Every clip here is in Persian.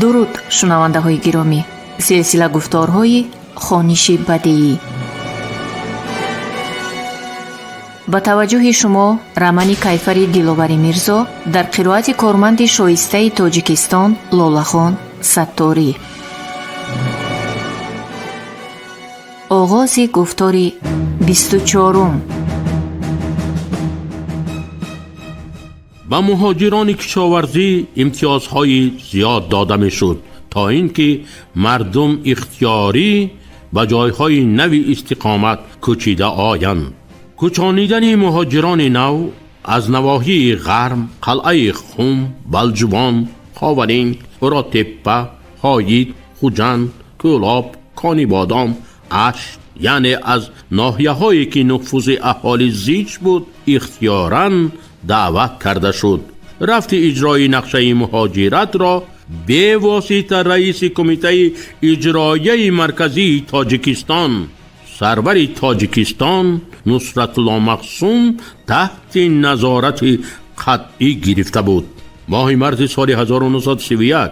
дуруд шунавандаҳои гиромӣ, силсила гуфторҳои хониши бадиӣ. ба таваҷҷӯҳи шумо рамани кайфари диловари мирзо дар қироати корманди шоистаи Тоҷикистон Лолахон Сатторӣ. оғози гуфтори 24. ба муҳоҷирони кишоварзӣ имтиёзҳои зиёд дода мешуд то ин ки мардум ихтиёрӣ ба ҷойҳои нави истиқомат кӯчида оянд. кӯчонидани муҳоҷирони нав аз навоҳии ғарм, қалъаи хум, балҷувон, ховаринг, уротеппа, ҳоид, хуҷанд, кӯлоб, конибодом, ашт, яъне аз ноҳияҳое ки нуфузи аҳолӣ зич буд, ихтиёран даъват карда шуд. рафти иҷрои нақшаи муҳоҷиратро бевосита раиси кумитаи иҷроияи марказии Тоҷикистон, сарвари Тоҷикистон Нусратулло Мақсум таҳти назорати қатъӣ гирифта буд. моҳи марзи соли 1931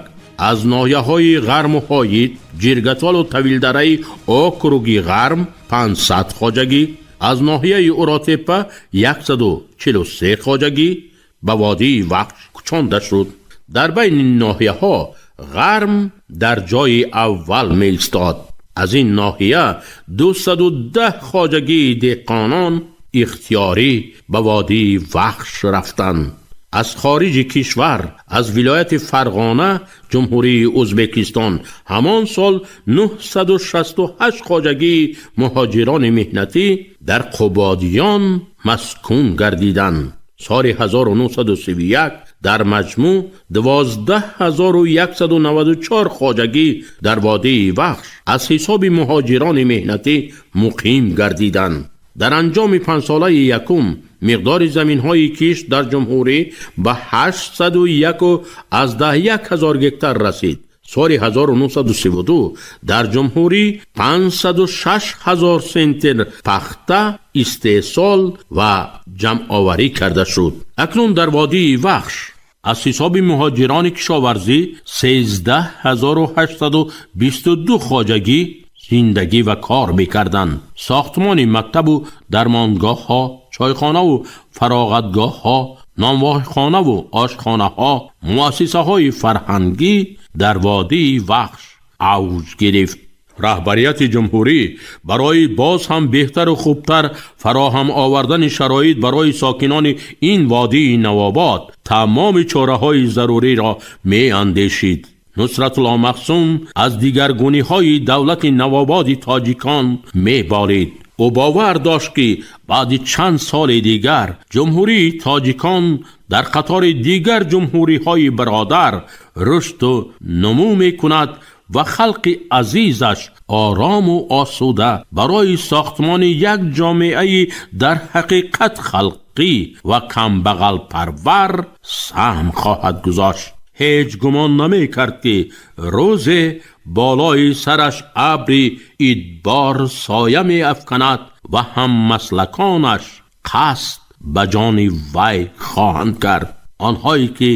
аз ноҳияҳои ғарму ҳоид, ҷиргатвалу тавилдараи округи ғарм 500 хоҷагӣ, аз ноҳияи уротеппа 143 хоҷагӣ ба водии вахш кӯчонда шуд. дар байни ноҳияҳо ғарм дар ҷойи аввал меистод. аз ин ноҳия 210 хоҷагии деҳқонон ихтиёрӣ ба водии вахш рафтанд. аз хориҷи кишвар, аз вилояти Фарғона, ҷумҳурии Ӯзбекистон ҳамон сол 968 хоҷагии муҳоҷирони меҳнатӣ дар Қубодиён маскун гардиданд. соли 1931 дар маҷмӯъ 12194 хоҷагӣ дар водии вахш аз ҳисоби муҳоҷирони меҳнатӣ муқим гардиданд. дар анҷоми панҷсолаи якум миқдори заминҳои кишт дар ҷумҳурӣ ба 801,000 гектар расид. соли 1932 дар ҷумҳурӣ 506,000 сентр пахта истеҳсол ва ҷамъоварӣ карда шуд. акнун дар водии вахш аз ҳисоби муҳоҷирони кишоварзӣ 13822 хоҷагӣ зиндагӣ ва кор мекарданд. сохтмони мактабу дармонгоҳҳо, чойхонаву фароғатгоҳҳо, номвохонаву ошхонаҳо, муассисаҳои фарҳангӣ дар водии вахш авҷ гирифт. раҳбарияти ҷумҳурӣ барои боз ҳам беҳтару хубтар фароҳам овардани шароит барои сокинони ин водии навобод тамоми чораҳои заруриро меандешид. нусратулло Мақсум аз дигаргуниҳои давлати навободи тоҷикон меболид. ӯ бовар дошт ки баъди чанд соли дигар ҷумҳурии тоҷикон дар қатори дигар ҷумҳуриҳои бародар рушду нумӯ мекунад ва халқи азизаш орому осуда барои сохтмони як ҷомеаи дар ҳақиқат халқӣ ва камбағалпарвар саҳм хоҳад гузошт. ҳеҷ гумон намекард ки рӯзе болои сараш абри идбор соя меафканад ва ҳаммаслаконаш қасд ба ҷони вай хоҳанд кард. онҳое ки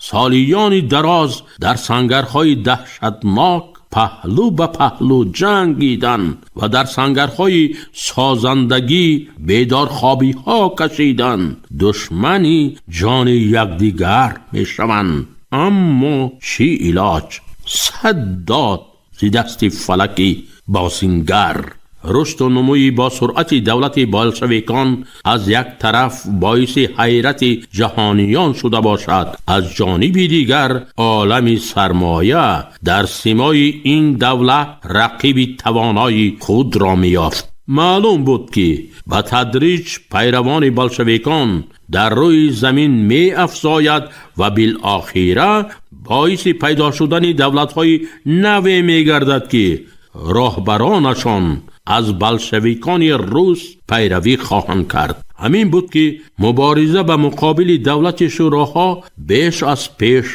солиёни дароз дар сангарҳоидаҳшатнок паҳлӯ ба паҳлӯ ҷангиданд ва дар сангарҳои созандагӣ бедорхобиҳо кашиданд, душмани ҷони якдигар мешаванд. аммо чӣ илоҷ? сад дод зи дасти фалаки бозингар. рушду нумӯи босуръати давлати болшавикон аз як тараф боиси ҳайрати ҷаҳониён шуда бошад, аз ҷониби дигар олами сармоя дар симои ин давлат рақиби тавонои худро меёфт. маълум буд ки ба тадриҷ пайравони болшавикон дар рӯи замин меафзояд ва билохира боиси пайдо шудани давлатҳои наве мегардад ки роҳбаронашон аз болшавикони рус пайравӣ хоҳанд кард. ҳамин буд ки мубориза ба муқобили давлати шӯроҳо беш аз пеш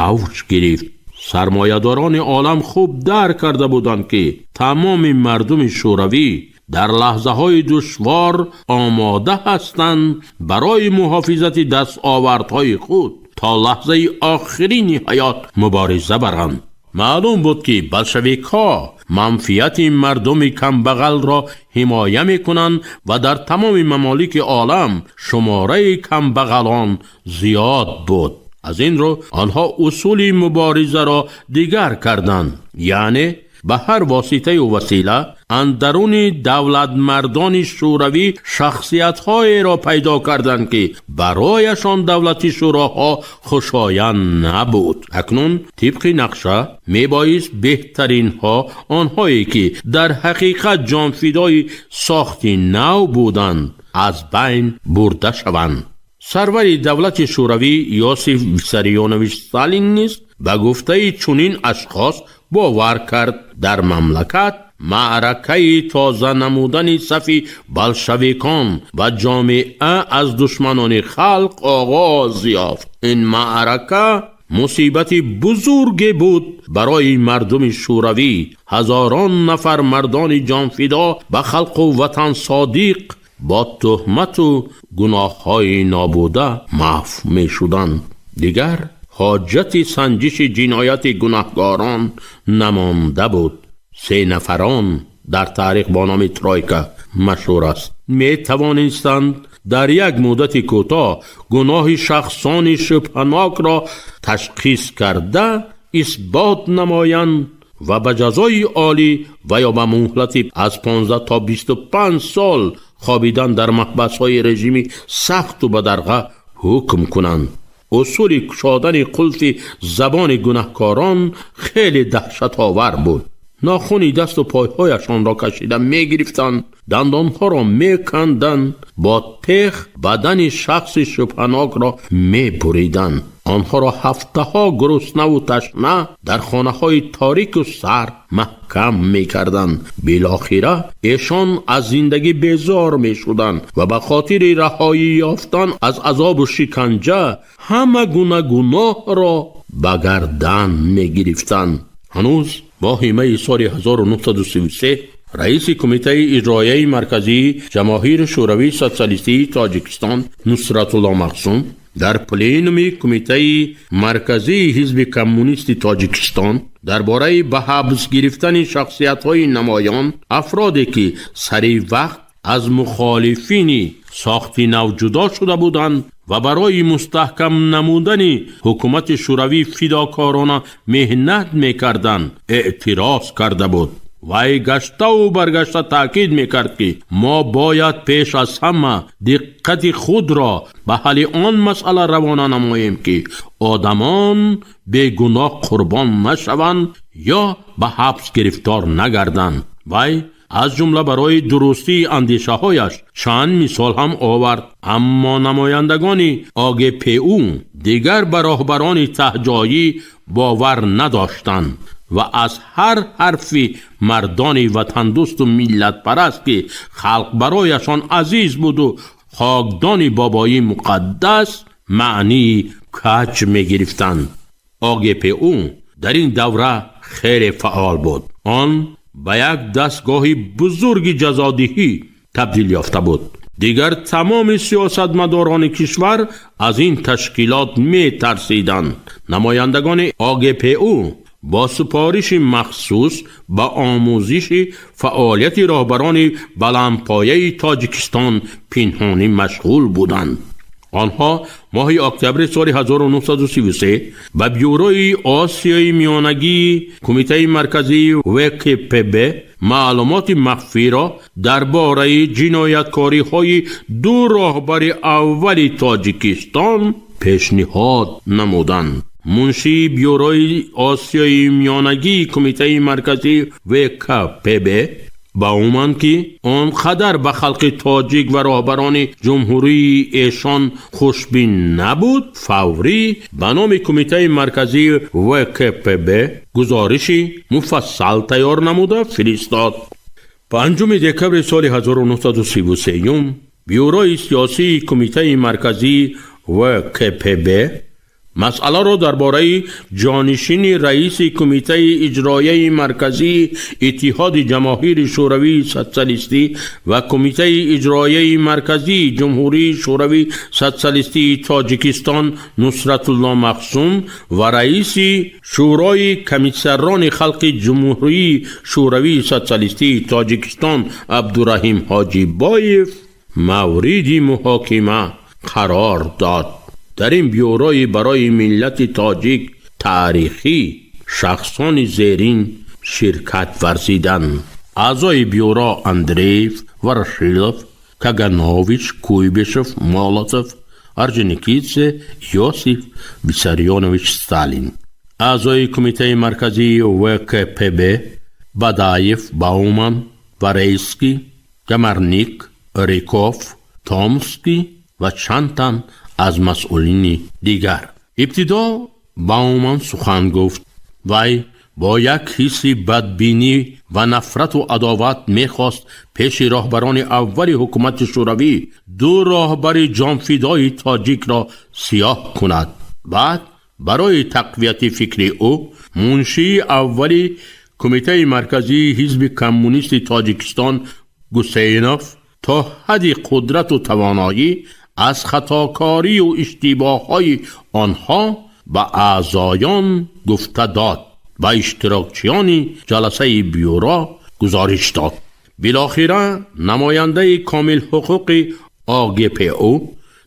авҷ гирифт. сармоядорони олам хуб дарк карда буданд ки тамоми мардуми шӯравӣ дар лаҳзаҳои душвор омода ҳастанд барои муҳофизати дастовардҳои худ то лаҳзаи охирини ҳаёт мубориза баранд. معلوم بود که بلشویک ها منفیت مردم کمبغل را حمایه می کنند و در تمام ممالک عالم شماره کمبغلان زیاد بود. از این رو آنها اصول مبارزه را دیگر کردند، یعنی به هر واسطه و وسیله اندرون دولت مردان شوروی شخصیت‌هایی را پیدا کردند که برایشان دولت شوراها خوشایند نبود. اکنون طبق نقشه میبایست بهترین ها، آنهایی که در حقیقت جانفدای ساخت نو بودند، از بین برده شوند. سرور دولت شوروی یوسف ویساریونویچ استالین نیز به گفته چنین اشخاص باور کرد در مملکت معرکه تازه نمودن صف بلشویکان و جامعه از دشمنان خلق آغاز یافت. این معرکه مصیبت بزرگی بود برای مردم شوروی. هزاران نفر مردان جانفدا به خلق و وطن صادق با تهمت و گناه‌های نابوده محو می شدند. دیگر حاجت سنجش جنایت گناهکاران نمانده بود. 3 نفران در تاریخ با نام ترویکا مشهور است. می توانستند در یک مدت کوتاه گناه شخصان شبهناک را تشخیص کرده اثبات نمایند و به جزای عالی و یا به مهلت از 15 تا 25 سال خوابیدن در محبس‌های رژیمی سخت و بدرقه حکم کنند. اصول کشادن قلف زبان گناهکاران خیلی دهشت آور بود. ناخن دست و پایهایشان را کشیده می گرفتند، دندانها را می کندند، با تیغ بدن شخص شبهناک را می بریدند. آنها را هفته ها گرسنه و تشنه در خانه های تاریک و سر محکم می کردند. بالاخره ایشان از زندگی بیزار می شدند و به خاطر رهایی یافتن از عذاب و شکنجه همه گونه گناه را به گردن می گرفتند. هنوز ماه سال 1933 رئیس کمیته اجرایی مرکزی جماهیر شوروی سوسیالیستی تاجیکستان نصرت الله مقسوم در پلینوم کمیته مرکزی حزب کمونیست تاجیکستان درباره به حبس گرفتن شخصیت‌های نمایان، افرادی که سریع وقت از مخالفین ساخت نو جدا شده بودند و برای مستحکم نمودن حکومت شوروی فداکارانه مهنت می‌کردند اعتراض کرده بود. وی گشته و برگشته تاکید میکرد که ما باید پیش از همه دقت خود را به حل آن مسئله روانه نماییم که آدمان بیگناه قربان نشوند یا به حبس گرفتار نگردند. وی از جمله برای درستی اندیشه هایش چند مثال هم آورد، اما نمایندگان AGPU دیگر به راهبران تهجایی باور نداشتند و از هر حرفی مردان وطن دوست و ملت پرست که خلق برایشان عزیز بود و خاکدان بابایی مقدس معنی کج می گرفتند. AGPU در این دوره خیلی فعال بود. آن به یک دستگاه بزرگ جزادهی تبدیل یافته بود. دیگر تمام سیاستمداران کشور از این تشکیلات می ترسیدند. نمایندگان AGPU با سپارش مخصوص به آموزش فعالیت راهبران بلندپایه تاجیکستان پنهانی مشغول بودند. آنها ماه اکتبر سال 1933 به بیوروی آسیای میانگی کمیته مرکزی WKPB معلومات مخفی را درباره جنایتکاری های 2 راهبر اول تاجیکستان پیشنهاد نمودند. منشی بیوروی آسیای میانگی کمیته مرکزی WKPB با اومد که آنقدر به خلق تاجیک و راهبران جمهوری ایشان خوشبین نبود، فوری به نام کمیته مرکزی WKPB گزارشی مفصل تیار نموده فرستاد. 5 دکبر سال 1933 بیوروی سیاسی کمیته مرکزی WKPB مسئله را درباره جانشین رئیس کمیته اجرایی مرکزی اتحاد جماهیر شوروی سوسیالیستی و کمیته اجرایی مرکزی جمهوری شوروی سوسیالیستی تاجیکستان نصرت الله مخزوم و رئیس شورای کمیسران خلق جمهوری شوروی سوسیالیستی تاجیکستان عبدالرحیم حاجیبایف مورد محاکمه قرار داد. در این بیوروی برای ملت تاجیک تاریخی شخصان زیرین شرکت ورزیدند: اعضای بیورو اندریف، ورشیلوف، کاگانوویچ، کویبشف، مولوتوف، ارجنیکیدز، یوسیف ویساریونوویچ استالین. اعضای کمیته مرکزی وکپب: بادایف، باومن، وریسکی، گمرنیک، ریکوف، تومسکی و چند تن از مسئولین دیگر. ابتدا باومن سخن گفت. وی با یک حس بدبینی و نفرت و عداوت میخواست پیش راهبران اول حکومت شوروی دو راهبر جانفدای تاجیک را سیاه کند. بعد برای تقویت فکری او منشی اولی کمیته مرکزی حزب کمونیست تاجیکستان گوسینوف تا حد قدرت و توانایی از خطاکاری و اشتباه‌های آنها به اعضایان گفته داد و اشتراکچیان جلسه بیورو گزارش داد. بالاخره نماینده کامل حقوق AGPO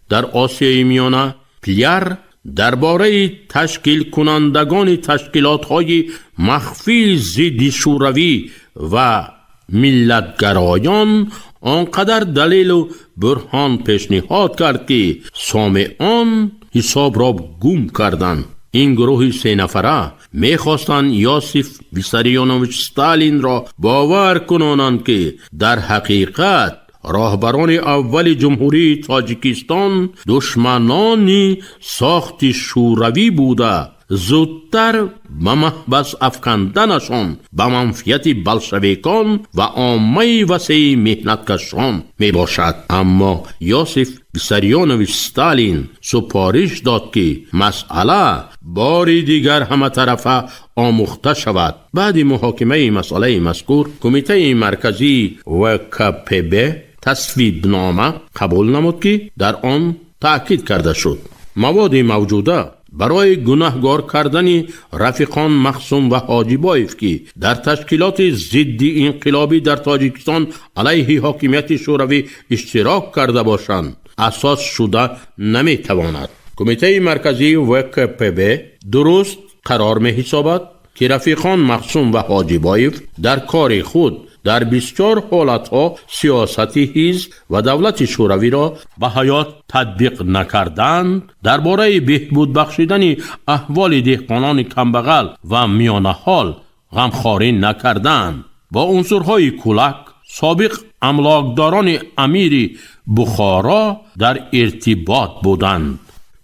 در آسیای میانه پلیر درباره تشکیل کنندگان تشکیلات‌های مخفی ضد شوروی و ملتگرایان آنقدر دلیل و برهان پیشنهاد کرد که سامعان حساب را گم کردند. این گروه 3 نفره میخواستند یوسیف ویساریونوویچ استالین را باور کنانند که در حقیقت راهبران اول جمهوری تاجیکستان دشمنان ساخت شوروی بوده زودتر به محبس افکندنشان به منفیت بلشویکان و عامه وسیع مهنتکشان می باشد. اما یوسیف ویساریونوویچ استالین سپارش داد که مسئله بار دیگر همه طرفه آموخته شود. بعد محاکمه مسئله مذکور کمیته مرکزی وکپب تصویب نامه قبول نمود که در آن تأکید کرده شد مواد موجوده برای گناهگار کردن رفیقان مخزوم و حاجیبایف که در تشکیلات ضد انقلابی در تاجیکستان علیه حاکمیت شوروی اشتراک کرده باشند اساس شده نمیتواند. کمیته مرکزی وکپب درست قرار می حسابد که رفیقان مخزوم و حاجیبایف در کار خود در بسیار حالتها سیاست حزب و دولت شوروی را به حیات تطبیق نکردند. درباره بهبود بخشیدن احوال دهقانان کمبغل و میانه حال غمخواری نکردند. با عنصرهای کولک سابق املاکداران امیر بخارا در ارتباط بودند.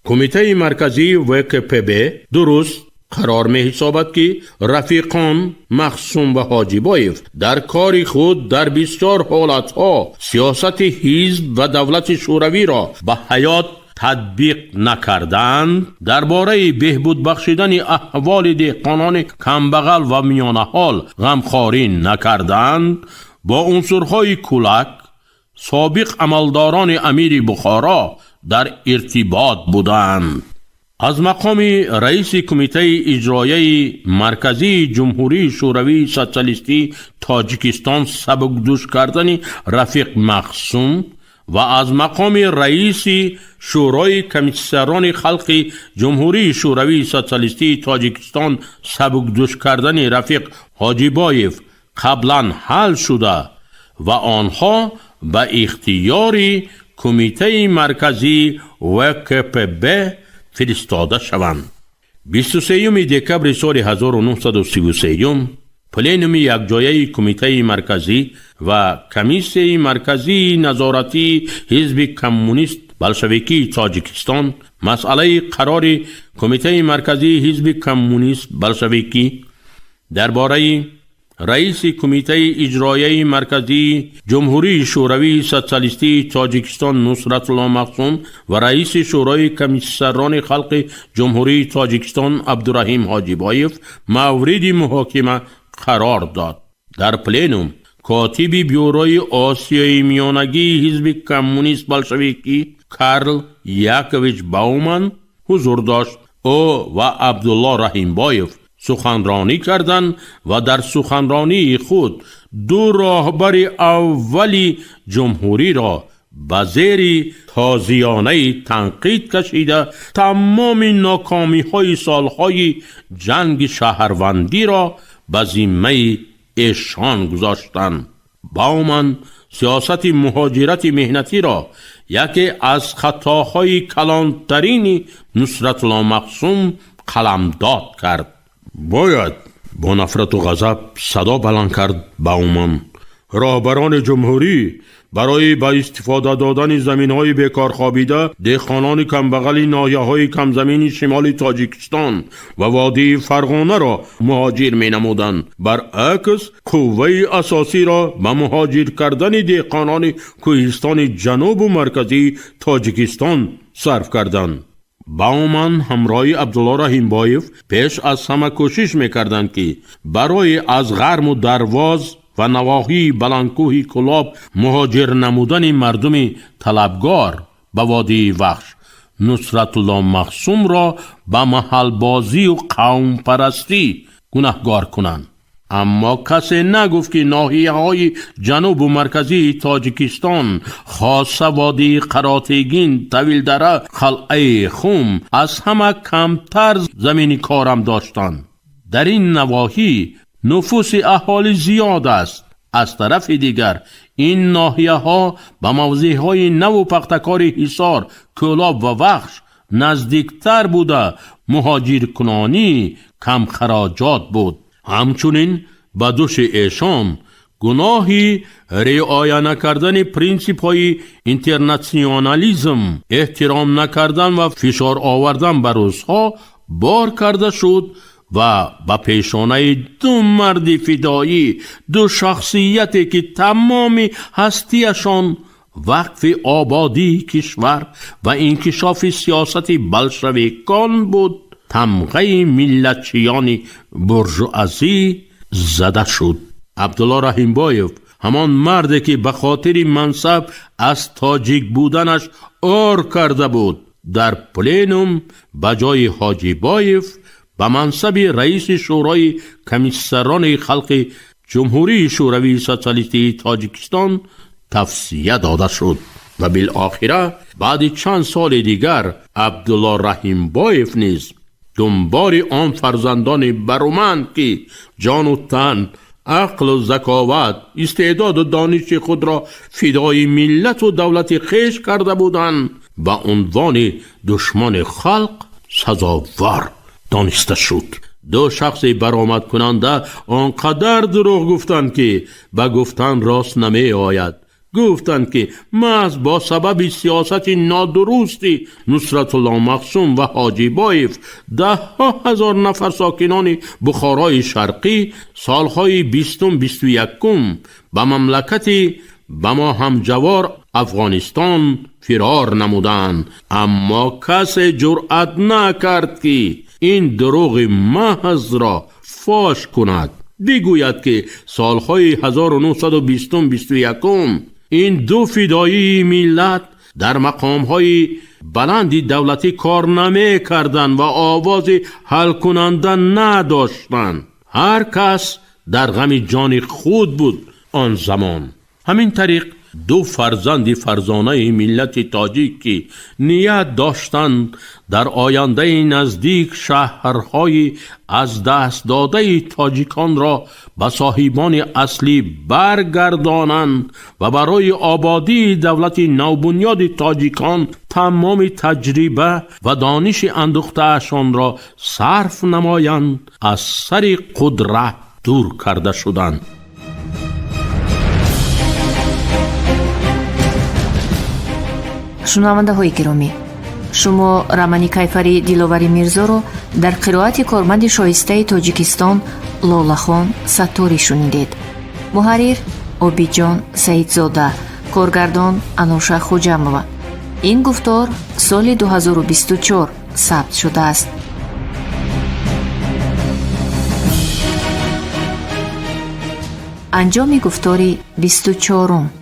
کمیته مرکزی وکپب درست قرار می حسابد که رفیقان مخزوم و حاجیبایف در کار خود در بسیار حالتها سیاست حزب و دولت شوروی را به حیات تطبیق نکردند. درباره بهبود بخشیدن احوال دهقانان کمبغل و میانه حال غمخواری نکردند. با عنصرهای کولک سابق عملداران امیر بخارا در ارتباط بودند. از مقام رئیس کمیته اجرایی مرکزی جمهوری شوروی سوسیالیستی تاجیکستان سبکدوش کردن رفیق مخزوم و از مقام رئیس شورای کمیسران خلق جمهوری شوروی سوسیالیستی تاجیکستان سبکدوش کردن رفیق حاجیبایف قبلا حل شده و آنها به اختیار کمیته مرکزی وکپب فرستاده شوند. 23 دکبر سال 1933 پلنوم یکجایی کمیته مرکزی و کمیسیون مرکزی نظارتی حزب کمونیست بلشویکی تاجیکستان مسئله قرار کمیته مرکزی حزب کمونیست بلشویکی درباره رئیس کمیته اجرایی مرکزی جمهوری شوروی سوسیالیستی تاجیکستان نصرت الله مقسوم و رئیس شورای کمیسران خلق جمهوری تاجیکستان عبدالرحیم حاجیبایف مورد محاکمه قرار داد. در پلنوم کاتب بیوروی آسیای میانگی حزب کمونیست بلشویکی کارل یاکوویچ باومن حضور داشت. او و عبدالله رحیمبایف سخنرانی کردند و در سخنرانی خود دو راهبر اولی جمهوری را به زیر تازیانه تنقید کشیده تمام ناکامی های سالهای جنگ شهروندی را به ذمه ایشان گذاشتند. باومن سیاست مهاجرت مهنتی را یکی از خطاهای کلانترین نصرت الله مقسوم قلمداد کرد. باید با نفرت و غضب صدا بلند کرد باومن. راهبران جمهوری برای به استفاده دادن زمین‌های بیکار خوابیده دهقانان کمبغل ناحیه‌های کمزمین شمال تاجیکستان و وادی فرغانه را مهاجر می‌نمودند. برعکس قوه اساسی را به مهاجر کردن دهقانان کوهستان جنوب و مرکزی تاجیکستان صرف کردند. باومن همراه عبدالله رحیمبایف پیش از همه کوشش می‌کردند که برای از غرم و درواز و نواحی بلندکوه کلاب مهاجر نمودن مردم طلبگار به وادی وخش نصرت الله مقسوم را به محل بازی و قوم پرستی گناهگار کنند. اما کسی نگفت که ناحیه های جنوب و مرکزی تاجیکستان خاصه وادی قراتگین، طویل دره، قلعه خوم از همه کمتر زمین کارم داشتند. در این نواحی نفوس اهالی زیاد است. از طرف دیگر این ناحیه ها به موضع های نو پختکار حصار، کلاب و وخش نزدیکتر بوده مهاجر کنانی کم خراجات بود. همچنین به دوش ایشان گناهی رعایت نکردن پرینسیپ های اینترناسیونالیسم، احترام نکردن و فشار آوردن بر روزها بار کرده شد و به پیشانه دو مرد فدایی، دو شخصیتی که تمام هستیشان وقف آبادی کشور و انکشاف سیاست بلشویکان بود، تمغه ملتچیان برجوازی زده شد. عبدالله رحیمبایف همان مردی که به خاطر منصب از تاجیک بودنش عار کرده بود در پلنوم به جای حاجیبایف به منصب رئیس شورای کمیسران خلق جمهوری شوروی سوسیالیستی تاجیکستان توصیه داده شد و بالاخره بعد چند سال دیگر عبدالله رحیمبایف نیز دنبال آن فرزندان برومند که جان و تن، عقل و ذکاوت، استعداد و دانش خود را فدای ملت و دولت خویش کرده بودند و عنوان دشمن خلق سزاوار دانسته شد. دو شخص برآمد کننده آنقدر دروغ گفتند که به گفتن راست نمی آید. گفتند که محض با سبب سیاست نادرستی نصرت الله مقسوم و حاجیبایف 10,000 نفر ساکنان بخارای شرقی سالهای 20-21 به مملکت به ما همجوار افغانستان فرار نمودند. اما کسی جرأت نکرد که این دروغ محض را فاش کند. بگوید که سالهای 1920-21 این دو فدایی ملت در مقامهای بلندی دولتی کار نمی کردند و آواز حل کننده نداشتند. هر کس در غم جان خود بود آن زمان. همین طریق دو فرزند فرزانه ملت تاجیک که نیت داشتند در آینده نزدیک شهرهای از دست داده تاجیکان را به صاحبان اصلی برگردانند و برای آبادی دولت نوبنیاد تاجیکان تمام تجربه و دانش اندوخته‌شان را صرف نمایند، از سر قدرت دور کرده شدند. шунавандаҳои гиромӣ, шумо рамани кайфари диловари мирзоро дар қироати корманди шоистаи тоҷикистон лолахон сатторӣ шунидед. муҳаррир обиҷон саидзода, коргардон ануша хуҷамова. ин гуфтор соли 2024 сабт шудааст. анҷоми гуфтори 24